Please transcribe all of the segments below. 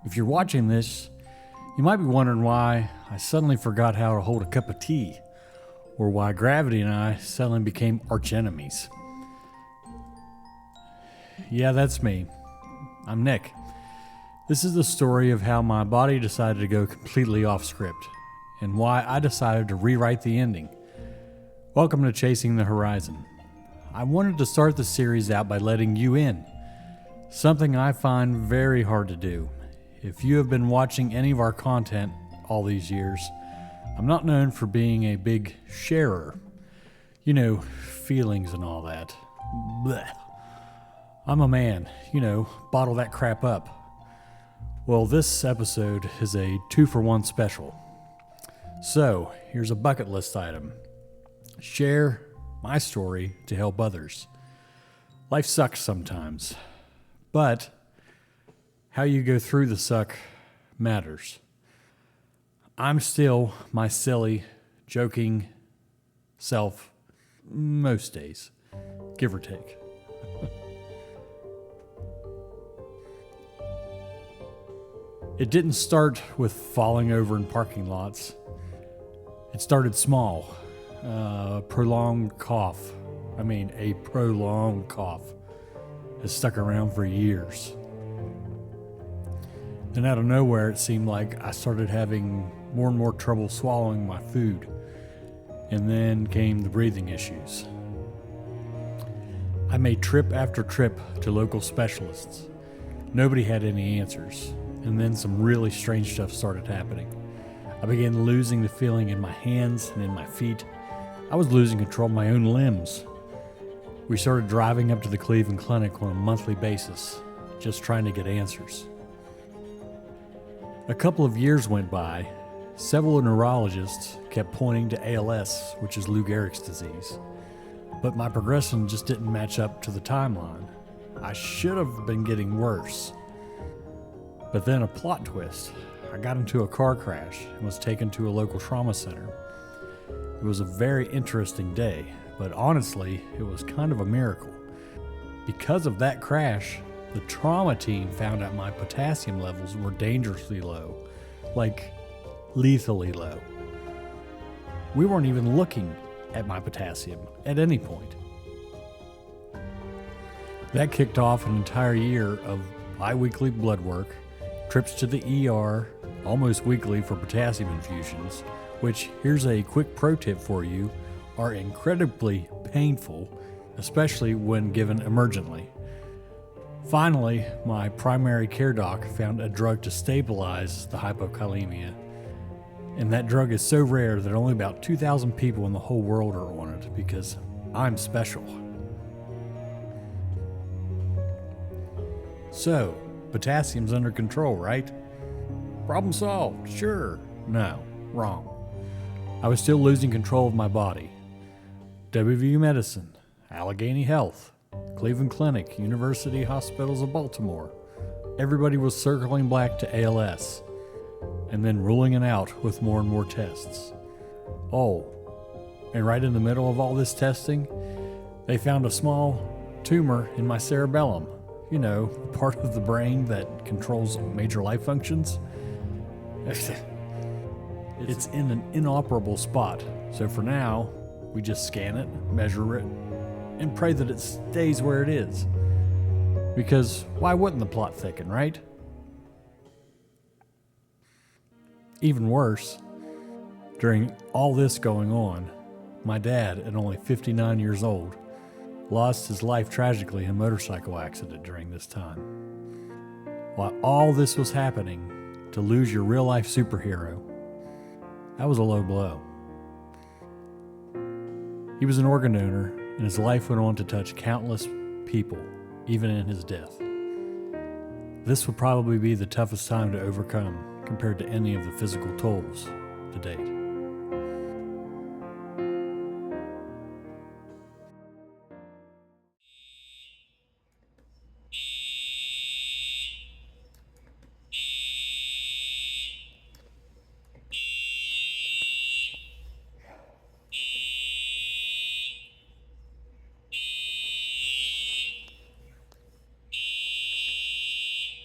If you're watching this, you might be wondering why I suddenly forgot how to hold a cup of tea, or why gravity and I suddenly became archenemies. Yeah, that's me. I'm Nick. This is the story of how my body decided to go completely off script, and why I decided to rewrite the ending. Welcome to Chasing the Horizon. I wanted to start the series out by letting you in, something I find very hard to do. If you have been watching any of our content all these years, I'm not known for being a big sharer. You know, feelings and all that. Blech. I'm a man, bottle that crap up. Well, this episode is a 2-for-1 special. So, here's a bucket list item. Share my story to help others. Life sucks sometimes, but how you go through the suck matters. I'm still my silly, joking self most days, give or take. It didn't start with falling over in parking lots. It started small. A prolonged cough has stuck around for years. Then out of nowhere, it seemed like I started having more and more trouble swallowing my food. And then came the breathing issues. I made trip after trip to local specialists. Nobody had any answers. And then some really strange stuff started happening. I began losing the feeling in my hands and in my feet. I was losing control of my own limbs. We started driving up to the Cleveland Clinic on a monthly basis, just trying to get answers. A couple of years went by. Several neurologists kept pointing to ALS, which is Lou Gehrig's disease. But my progression just didn't match up to the timeline. I should have been getting worse. But then a plot twist. I got into a car crash and was taken to a local trauma center. It was a very interesting day, but honestly, it was kind of a miracle. Because of that crash, the trauma team found out my potassium levels were dangerously low, like lethally low. We weren't even looking at my potassium at any point. That kicked off an entire year of bi-weekly blood work, trips to the ER almost weekly for potassium infusions, which, here's a quick pro tip for you, are incredibly painful, especially when given emergently. Finally, my primary care doc found a drug to stabilize the hypokalemia. And that drug is so rare that only about 2,000 people in the whole world are on it because I'm special. So, potassium's under control, right? Problem solved, sure. No, wrong. I was still losing control of my body. WVU Medicine, Allegheny Health, Cleveland Clinic, University Hospitals of Baltimore. Everybody was circling back to ALS, and then ruling it out with more and more tests. Oh, and right in the middle of all this testing, they found a small tumor in my cerebellum. You know, part of the brain that controls major life functions. It's in an inoperable spot, so for now, we just scan it, measure it, and pray that it stays where it is. Because why wouldn't the plot thicken, right? Even worse, during all this going on, my dad, at only 59 years old, lost his life tragically in a motorcycle accident during this time. While all this was happening, to lose your real-life superhero, that was a low blow. He was an organ donor, and his life went on to touch countless people, even in his death. This would probably be the toughest time to overcome compared to any of the physical tolls to date.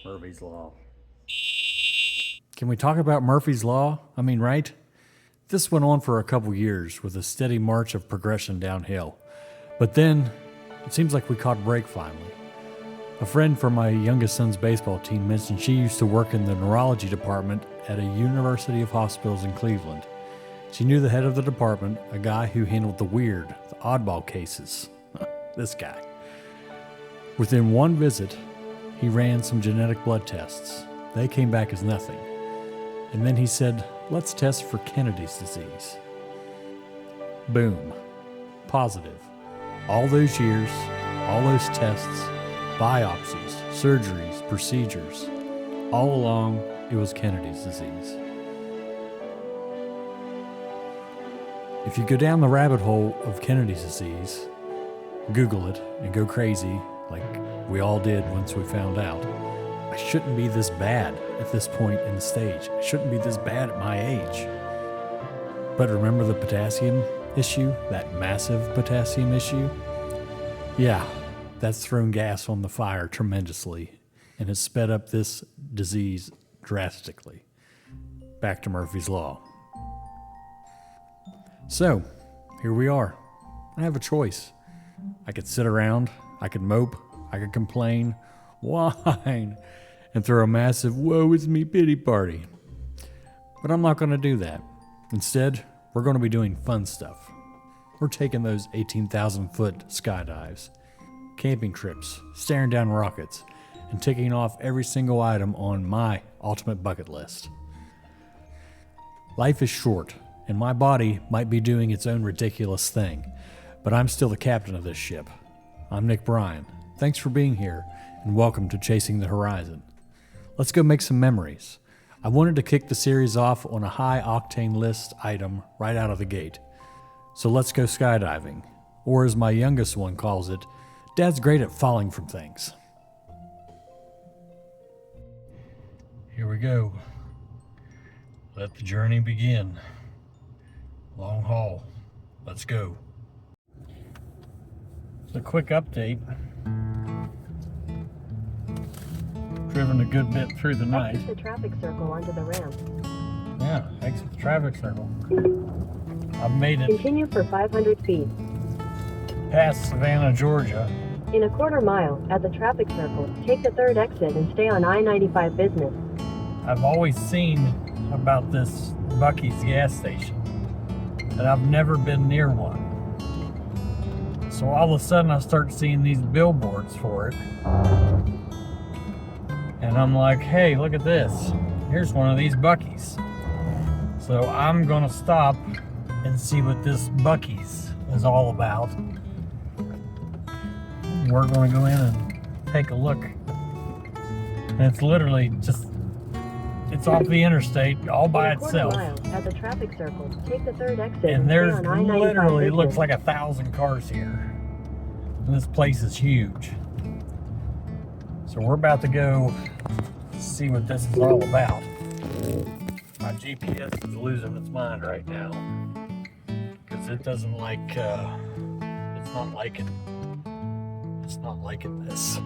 Murphy's Law. Can we talk about Murphy's Law? I mean, right? This went on for a couple years with a steady march of progression downhill. But then, it seems like we caught a break finally. A friend from my youngest son's baseball team mentioned she used to work in the neurology department at a University of Hospitals in Cleveland. She knew the head of the department, a guy who handled the weird, the oddball cases. This guy. Within one visit, he ran some genetic blood tests. They came back as nothing. And then he said, let's test for Kennedy's disease. Boom. Positive. All those years, all those tests, biopsies, surgeries, procedures, all along, it was Kennedy's disease. If you go down the rabbit hole of Kennedy's disease, Google it and go crazy like we all did once we found out. I shouldn't be this bad at this point in the stage. I shouldn't be this bad at my age. But remember the potassium issue? That massive potassium issue? Yeah, that's thrown gas on the fire tremendously and has sped up this disease drastically. Back to Murphy's Law. So, here we are. I have a choice. I could sit around, I could mope, I could complain, whine, and throw a massive woe is me pity party. But I'm not going to do that. Instead, we're going to be doing fun stuff. We're taking those 18,000-foot skydives, camping trips, staring down rockets, and ticking off every single item on my ultimate bucket list. Life is short, and my body might be doing its own ridiculous thing, but I'm still the captain of this ship. I'm Nick Bryan. Thanks for being here, and welcome to Chasing the Horizon. Let's go make some memories. I wanted to kick the series off on a high-octane list item right out of the gate. So let's go skydiving, or as my youngest one calls it, Dad's great at falling from things. Here we go. Let the journey begin. Long haul. Let's go. It's a quick update. Driven a good bit through the night. Exit the traffic circle onto the ramp. Yeah, exit the traffic circle. I've made it Continue for 500 feet. past Savannah, Georgia. In a quarter mile, at the traffic circle, take the third exit and stay on I-95 Business. I've always seen about this Buc-ee's gas station, and I've never been near one. So all of a sudden I start seeing these billboards for it. And I'm like, hey, look at this. Here's one of these Buc-ee's. So I'm gonna stop and see what this Buc-ee's is all about. We're gonna go in and take a look. And it's literally just, it's off the interstate all by In a quarter itself. mile, at the traffic circle, take the third exit And stay there's on I-95 literally Business. looks like 1,000 cars here. And this place is huge. So we're about to go see what this is all about. My GPS is losing its mind right now because it doesn't like, it's not liking this.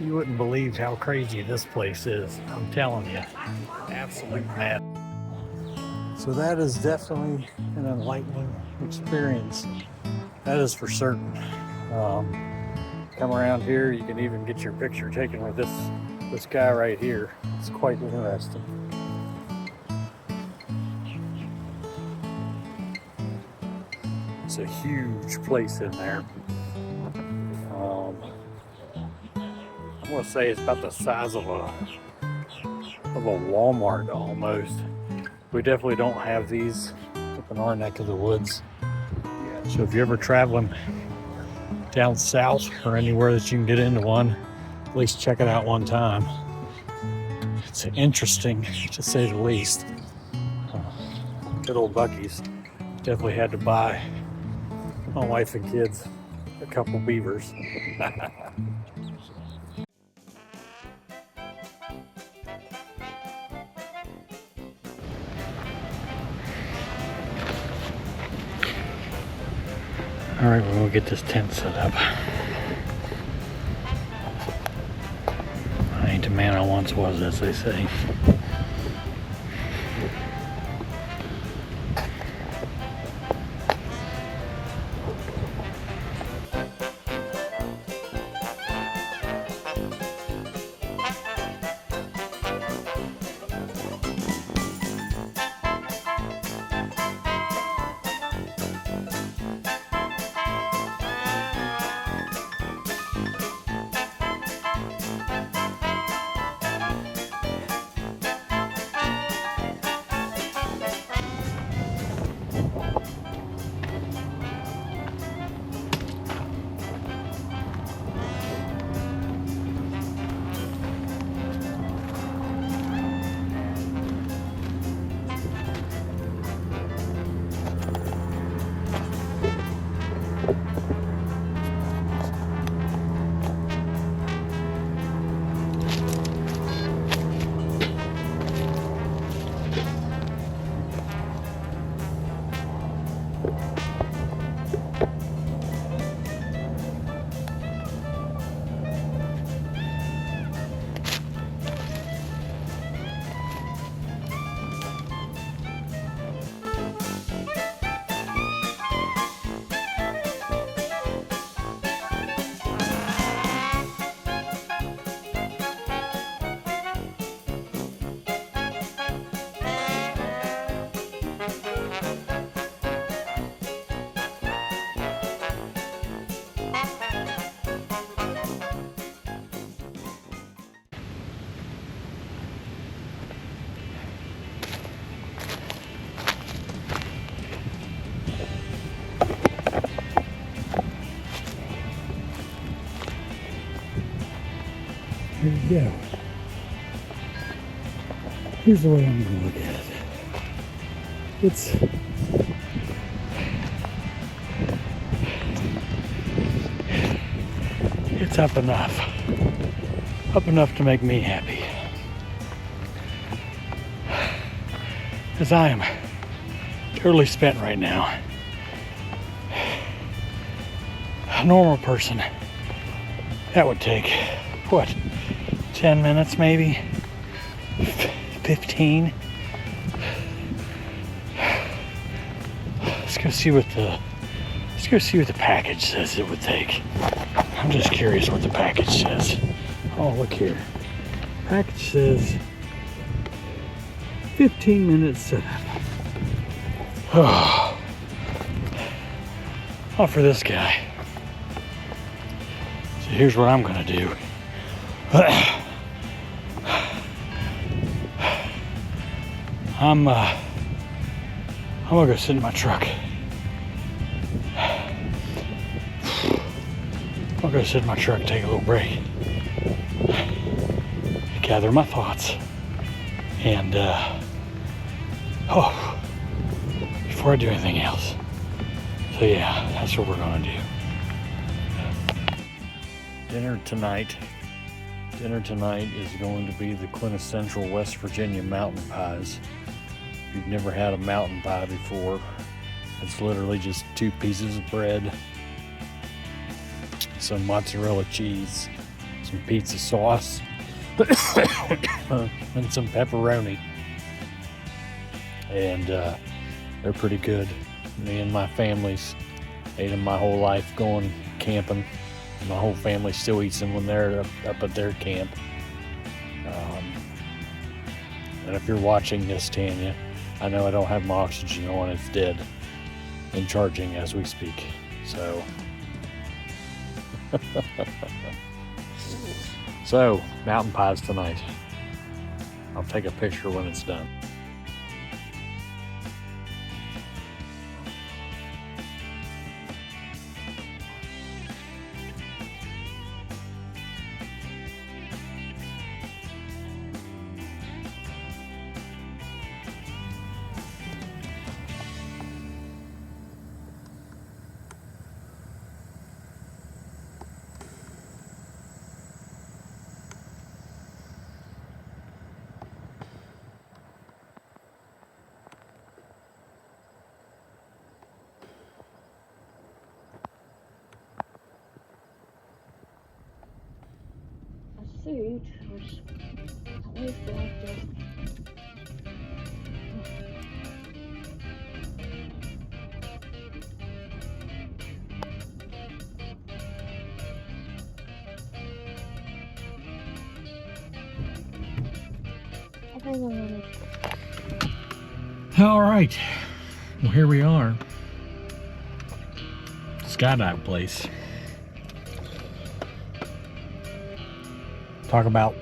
You wouldn't believe how crazy this place is. I'm telling you, absolute mad. So that is definitely an enlightening experience. That is for certain. Come around here, you can even get your picture taken with this guy right here. It's quite interesting. It's a huge place in there. I'm gonna say it's about the size of a Walmart almost. We definitely don't have these up in our neck of the woods. So if you're ever traveling down south or anywhere that you can get into one, at least check it out one time. It's interesting to say the least. Good old Buc-ee's. Definitely had to buy my wife and kids a couple beavers. Alright, we're gonna get this tent set up. I ain't the man I once was, as they say. Here we go. Here's the way I'm going to look at it. It's up enough. Up enough to make me happy. As I am totally spent right now. A normal person, that would take, what, 10 minutes maybe? 15? Let's go see what the package says it would take. I'm just curious what the package says. Oh, look here. Package says 15 minutes setup. Oh, for this guy. So here's what I'm gonna do. I'm gonna go sit in my truck. I'll go sit in my truck and take a little break. Gather my thoughts. And, before I do anything else. So yeah, that's what we're gonna do. Dinner tonight is going to be the quintessential West Virginia mountain pies. If you've never had a mountain pie before, it's literally just 2 pieces of bread, some mozzarella cheese, some pizza sauce, and some pepperoni. And they're pretty good. Me and my family's ate them my whole life going camping. My whole family still eats them when they're up at their camp. And if you're watching this, Tanya, I know I don't have my oxygen on, it's dead and charging as we speak. So, so mountain pies tonight. I'll take a picture when it's done. suit, which at least they'll just... I think I'm gonna... All right, well, here we are. Skydive place. Talk about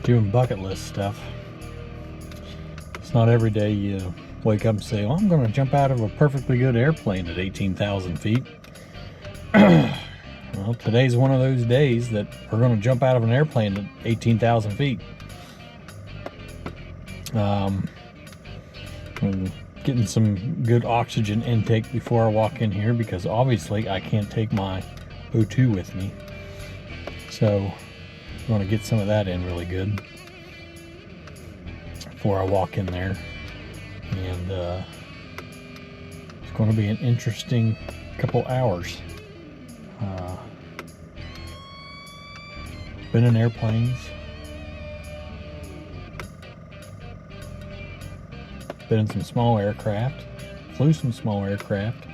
doing bucket list stuff. It's not every day you wake up and say, well, I'm going to jump out of a perfectly good airplane at 18,000 feet. Well, today's one of those days that we're going to jump out of an airplane at 18,000 feet. I'm getting some good oxygen intake before I walk in here, because obviously I can't take my O2 with me. So I'm going to get some of that in really good before I walk in there. And it's going to be an interesting couple hours. Been in airplanes. Been in some small aircraft. Flew some small aircraft.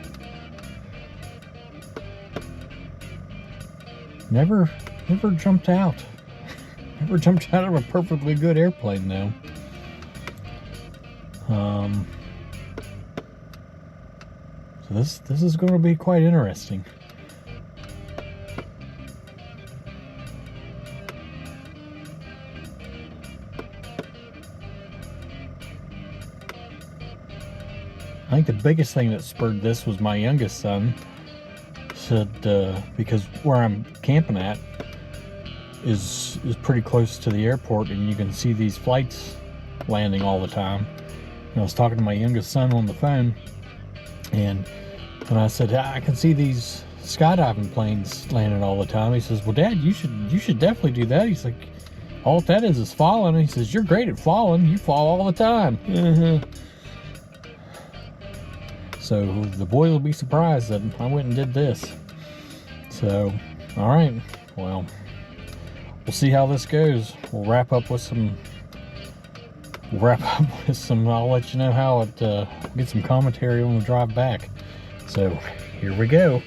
Never jumped out. Never jumped out of a perfectly good airplane though. So this is going to be quite interesting. I think the biggest thing that spurred this was my youngest son said, because where I'm camping at is pretty close to the airport, and you can see these flights landing all the time. And I was talking to my youngest son on the phone, and I said, I can see these skydiving planes landing all the time. He says, well, Dad, you should definitely do that. He's like, all that is falling. And he says, you're great at falling. You fall all the time. So the boys will be surprised that I went and did this. So, all right, well, we'll see how this goes. We'll wrap up with some. I'll let you know how it. Get some commentary on the drive back. So here we go.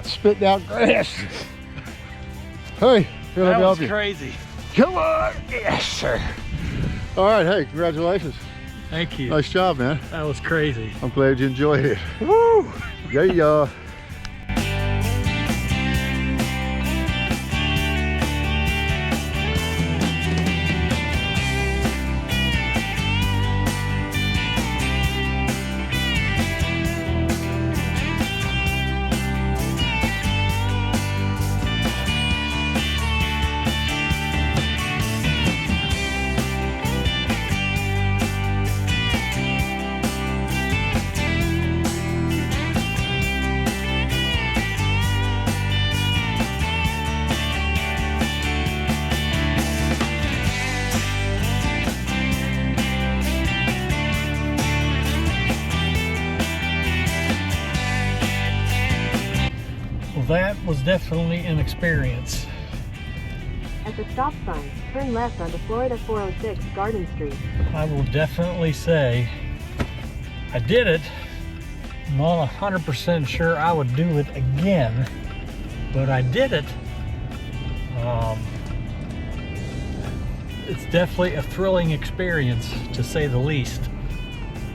Spitting out grass. Hey, can I help you? Crazy. Come on. Yes, sir. All right, hey, congratulations. Thank you. Nice job, man. That was crazy. I'm glad you enjoyed it. Woo! Yeah. That was definitely an experience. At the stop sign, turn left onto Florida 406 Garden Street. I will definitely say I did it. I'm not 100% sure I would do it again, but I did it. It's definitely a thrilling experience, to say the least.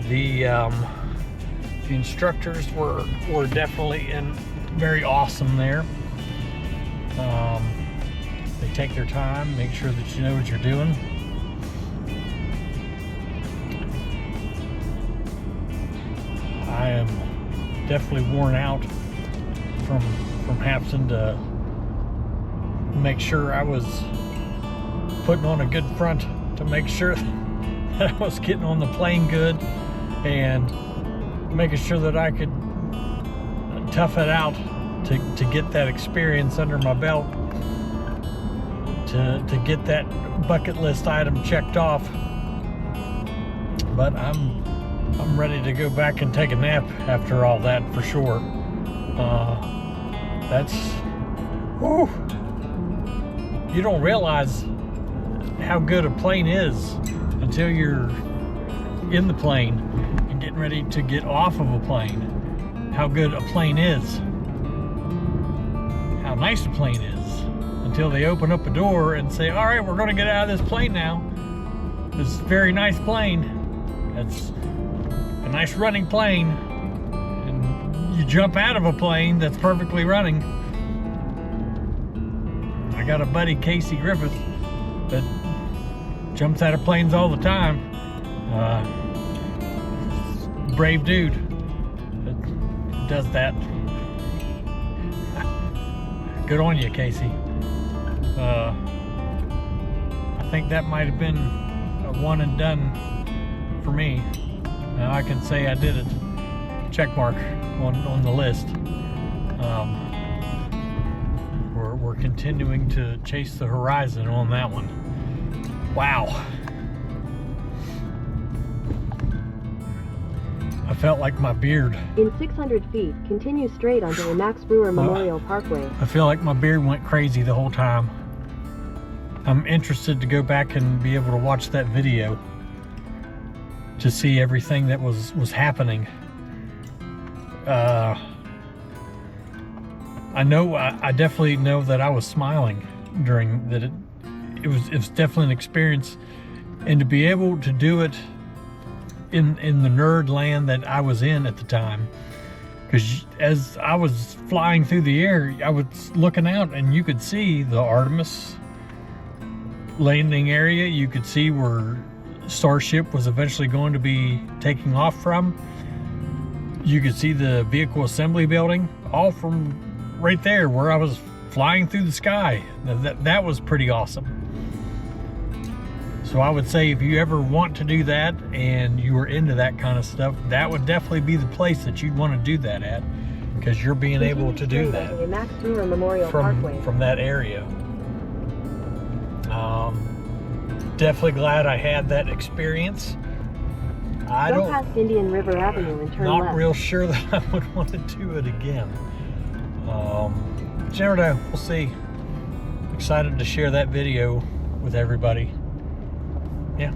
The instructors were definitely very awesome there. They take their time, make sure that you know what you're doing. I am definitely worn out from having to make sure I was putting on a good front to make sure that I was getting on the plane good and making sure that I could tough it out to get that experience under my belt, to get that bucket list item checked off. But I'm ready to go back and take a nap after all that, for sure. That's, whew, you don't realize how good a plane is until you're in the plane and getting ready to get off of a plane. How good a plane is, how nice a plane is, until they open up a door and say, all right, we're going to get out of this plane now. This very nice plane. It's a nice running plane. And you jump out of a plane that's perfectly running. I got a buddy, Casey Griffith, that jumps out of planes all the time. Brave dude that does that. Good on you, Casey. I think that might have been a one and done for me. Now I can say I did it. Check mark on the list. We're continuing to chase the horizon on that one. Wow. I felt like my beard. In 600 feet, continue straight onto the Max Brewer Memorial Parkway. I feel like my beard went crazy the whole time. I'm interested to go back and be able to watch that video to see everything that was happening. I definitely know that I was smiling during that. It was definitely an experience, and to be able to do it in the nerd land that I was in at the time, because as I was flying through the air, I was looking out and you could see the Artemis landing area. You could see where Starship was eventually going to be taking off from. You could see the vehicle assembly building, all from right there where I was flying through the sky. That was pretty awesome. So I would say if you ever want to do that and you were into that kind of stuff, that would definitely be the place that you'd want to do that at, because you're being able to do that from that area. Definitely glad I had that experience. I Go past Indian River Avenue and turn not left. real sure that I would want to do it again. Never know. We'll see. Excited to share that video with everybody. Yeah.